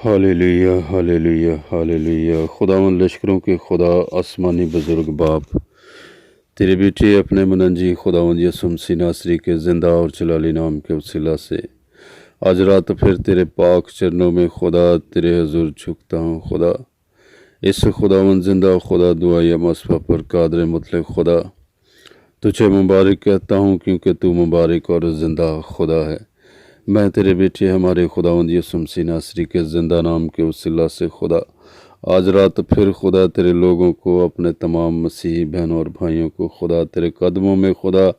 ہاللیلویا ہاللیلویا ہاللیلویا خداوند لشکروں کے خدا آسمانی بزرگ باپ، تیرے بیٹے اپنے مننجی خداوند یسوع مسیح ناصری کے زندہ اور جلالی نام کے وسیلہ سے آج رات پھر تیرے پاک چرنوں میں خدا تیرے حضور جھکتا ہوں۔ خدا اس خداوند زندہ خدا دعائیہ مصفہ پر قادر مطلق خدا، تجھے مبارک کہتا ہوں کیونکہ تو مبارک اور زندہ خدا ہے۔ میں تیرے بیٹے ہمارے خداوند یسوع مسیح ناصری کے زندہ نام کے وسیلہ سے خدا آج رات پھر خدا تیرے لوگوں کو، اپنے تمام مسیحی بہنوں اور بھائیوں کو خدا تیرے قدموں میں خدا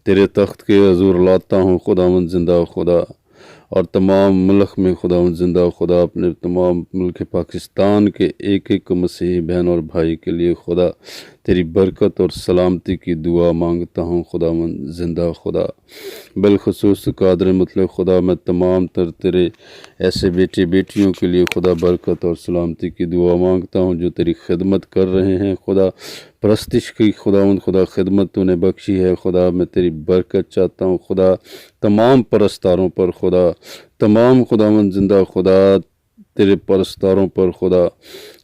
تیرے تخت کے حضور لاتا ہوں خداوند زندہ خدا، اور تمام ملک میں خداوند زندہ خدا اپنے تمام ملک پاکستان کے ایک ایک مسیحی بہن اور بھائی کے لیے خدا تیری برکت اور سلامتی کی دعا مانگتا ہوں خداوند زندہ خدا۔ بالخصوص قادر مطلق خدا میں تمام تر تیرے ایسے بیٹے بیٹیوں کے لیے خدا برکت اور سلامتی کی دعا مانگتا ہوں جو تیری خدمت کر رہے ہیں خدا، پرستش کی خداوند خدا خدمت تو نے بخشی ہے خدا، میں تیری برکت چاہتا ہوں خدا تمام پرستاروں پر خدا، تمام خداوند زندہ خدا تیرے پرستاروں پر خدا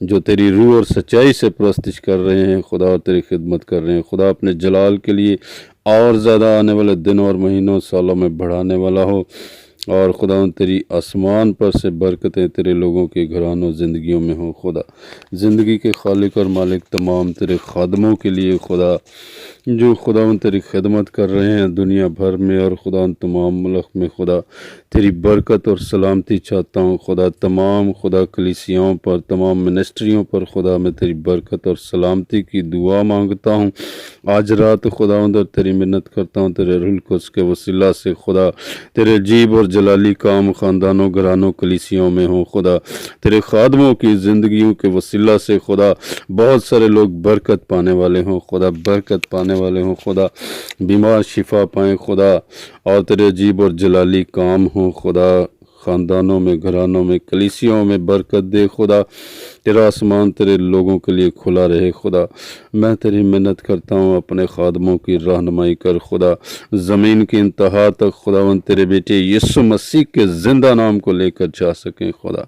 جو تیری روح اور سچائی سے پرستش کر رہے ہیں خدا اور تیری خدمت کر رہے ہیں خدا، اپنے جلال کے لیے اور زیادہ آنے والے دنوں اور مہینوں سالوں میں بڑھانے والا ہو، اور خدا تیری آسمان پر سے برکتیں تیرے لوگوں کے گھرانوں زندگیوں میں ہوں خدا۔ زندگی کے خالق اور مالک تمام تیرے خادموں کے لیے خدا جو خدا تیری خدمت کر رہے ہیں دنیا بھر میں، اور خدا تمام ملک میں خدا تیری برکت اور سلامتی چاہتا ہوں خدا، تمام خدا کلیسیاؤں پر، تمام منسٹریوں پر خدا میں تیری برکت اور سلامتی کی دعا مانگتا ہوں آج رات خدا، اور تیری منت کرتا ہوں تیرے روح القدس کے وسیلہ سے خدا تیرے عجیب اور جلالی کام خاندانوں گھرانوں کلیسیاؤں میں ہوں خدا، تیرے خادموں کی زندگیوں کے وسیلہ سے خدا بہت سارے لوگ برکت پانے والے ہوں خدا، برکت پانے والے ہوں خدا، بیمار شفا پائیں خدا، اور تیرے عجیب اور جلالی کام ہوں خدا، خاندانوں میں گھرانوں میں کلیسیوں میں برکت دے خدا، تیرا آسمان تیرے لوگوں کے لیے کھلا رہے خدا۔ میں تیری منت کرتا ہوں اپنے خادموں کی رہنمائی کر خدا، زمین کی انتہا تک خداوند تیرے بیٹے یسوع مسیح کے زندہ نام کو لے کر جا سکیں خدا۔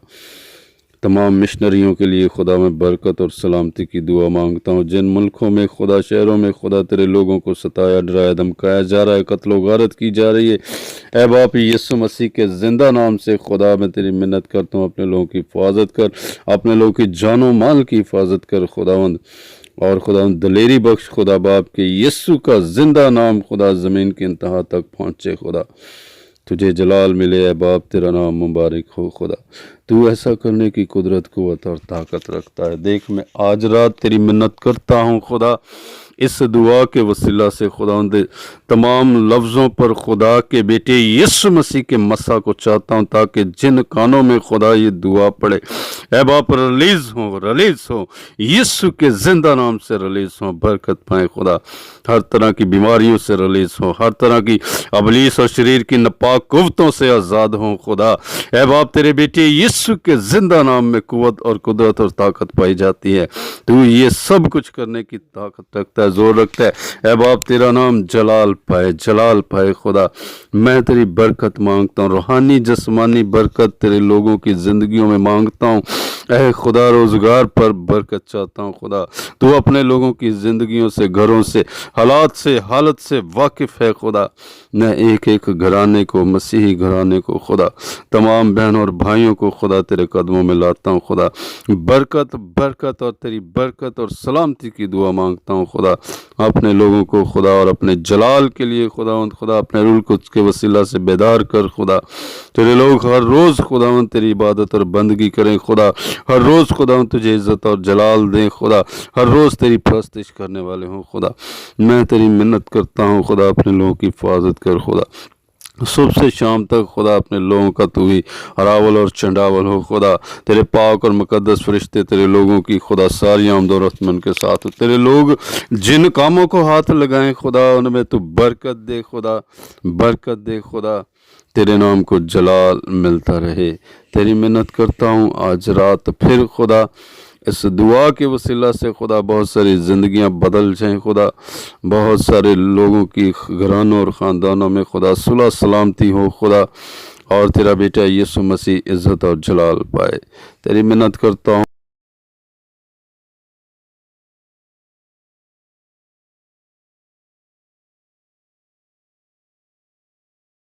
تمام مشنریوں کے لیے خدا میں برکت اور سلامتی کی دعا مانگتا ہوں، جن ملکوں میں خدا شہروں میں خدا تیرے لوگوں کو ستایا ڈرایا دھمکایا جا رہا ہے، قتل و غارت کی جا رہی ہے، اے باپ یسوع مسیح کے زندہ نام سے خدا میں تیری منت کرتا ہوں اپنے لوگوں کی حفاظت کر، اپنے لوگوں کی جان و مال کی حفاظت کر خداوند، اور خداوند دلیری بخش خدا باپ کے یسوع کا زندہ نام خدا زمین کی انتہا تک پہنچے خدا، تجھے جلال ملے اے باپ، تیرا نام مبارک ہو خدا، تو ایسا کرنے کی قدرت قوت اور طاقت رکھتا ہے۔ دیکھ میں آج رات تیری منت کرتا ہوں خدا اس دعا کے وسیلہ سے خداوند تمام لفظوں پر خدا کے بیٹے یسوع مسیح کے مسا کو چاہتا ہوں، تاکہ جن کانوں میں خدا یہ دعا پڑے اے باپ ریلیز ہو یسوع کے زندہ نام سے ریلیز ہو، برکت پائیں خدا، ہر طرح کی بیماریوں سے ریلیز ہو، ہر طرح کی ابلیس اور شریر کی ناپاک قوتوں سے آزاد ہوں خدا، اے باپ تیرے بیٹے یسوع کے زندہ نام میں قوت اور قدرت اور طاقت پائی جاتی ہے، تو یہ سب کچھ کرنے کی طاقت رکھتا ہے، زور رکھتا ہے، اے باپ تیرا نام جلال پائے خدا۔ میں تیری برکت مانگتا ہوں، روحانی جسمانی برکت تیرے لوگوں کی زندگیوں میں مانگتا ہوں، اے خدا روزگار پر برکت چاہتا ہوں خدا، تو اپنے لوگوں کی زندگیوں سے گھروں سے حالات سے حالت سے واقف ہے خدا، میں ایک ایک گھرانے کو مسیحی گھرانے کو خدا تمام بہنوں اور بھائیوں کو خدا تیرے قدموں میں لاتا ہوں خدا، برکت اور تیری برکت اور سلامتی کی دعا مانگتا ہوں خدا، اپنے لوگوں کو خدا اور اپنے جلال کے لیے خدا اپنے روح القدس کے وسیلہ سے بیدار کر خدا، تیرے لوگ ہر روز خداوند تیری عبادت اور بندگی کریں خدا، ہر روز خداوند تجھے عزت اور جلال دیں خدا، ہر روز تیری پرستش کرنے والے ہوں خدا۔ میں تیری منت کرتا ہوں خدا اپنے لوگوں کی حفاظت کر خدا، صبح سے شام تک خدا اپنے لوگوں کا تو ہی ہراول اور چنڈاول ہو خدا، تیرے پاک اور مقدس فرشتے تیرے لوگوں کی خدا ساری آمد و رفت من کے ساتھ، تیرے لوگ جن کاموں کو ہاتھ لگائیں خدا ان میں تو برکت دے خدا، تیرے نام کو جلال ملتا رہے۔ تیری منت کرتا ہوں آج رات پھر خدا اس دعا کے وسیلہ سے خدا بہت ساری زندگیاں بدل جائیں خدا، بہت سارے لوگوں کی گھرانوں اور خاندانوں میں خدا صلح سلامتی ہو خدا، اور تیرا بیٹا یسوع مسیح عزت اور جلال پائے۔ تیری منت کرتا ہوں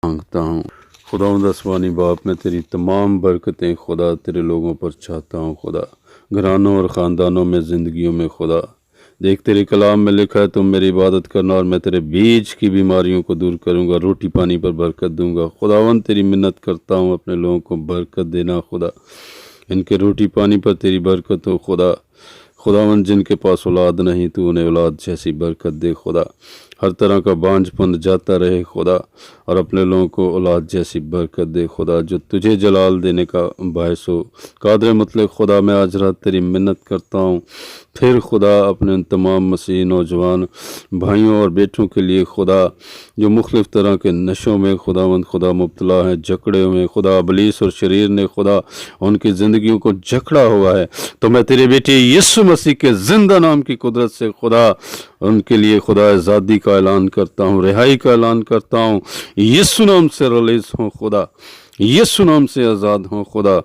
مانگتا ہوں۔ خداوند آسمانی باپ، میں تیری تمام برکتیں خدا تیرے لوگوں پر چاہتا ہوں خدا، گھرانوں اور خاندانوں میں، زندگیوں میں خدا۔ دیکھ تیرے کلام میں لکھا ہے تم میری عبادت کرنا اور میں تیرے بیچ کی بیماریوں کو دور کروں گا، روٹی پانی پر برکت دوں گا۔ خداوند تیری منت کرتا ہوں اپنے لوگوں کو برکت دینا خدا، ان کے روٹی پانی پر تیری برکت ہو خدا۔ خداوند جن کے پاس اولاد نہیں تو انہیں اولاد جیسی برکت دے خدا، ہر طرح کا بانجھ پن جاتا رہے خدا، اور اپنے لوگوں کو اولاد جیسی برکت دے خدا جو تجھے جلال دینے کا باعث ہو۔ قادر مطلق خدا، میں آج رات تیری منت کرتا ہوں پھر خدا اپنے ان تمام مسیحی نوجوان بھائیوں اور بیٹوں کے لیے خدا جو مختلف طرح کے نشوں میں خدا مبتلا ہیں، جکڑے ہوئے خدا، ابلیس اور شریر نے خدا ان کی زندگیوں کو جکڑا ہوا ہے، تو میں تیرے بیٹے یسوع مسیح کے زندہ نام کی قدرت سے خدا ان کے لیے خدا آزادی کا اعلان کرتا ہوں، رہائی کا اعلان کرتا ہوں۔ یسوع نام سے ریلیز ہوں خدا، یسوع نام سے آزاد ہوں خدا،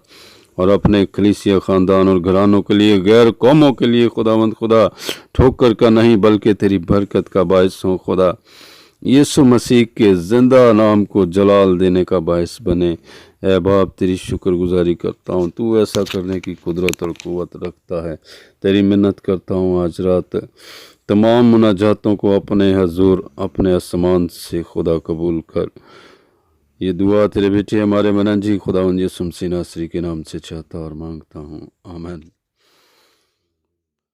اور اپنے کلیسیا خاندان اور گھرانوں کے لیے، غیر قوموں کے لیے خداوند خدا ٹھوکر کا نہیں بلکہ تیری برکت کا باعث ہوں خدا، یسوع مسیح کے زندہ نام کو جلال دینے کا باعث بنے۔ اے باپ تیری شکر گزاری کرتا ہوں، تو ایسا کرنے کی قدرت اور قوت رکھتا ہے۔ تیری منت کرتا ہوں آج رات تمام مناجاتوں کو اپنے حضور اپنے آسمان سے خدا قبول کر۔ یہ دعا تیرے بیٹے ہمارے مننجی خداوند یسوع مسیح ناصری کے نام سے چاہتا اور مانگتا ہوں، آمین۔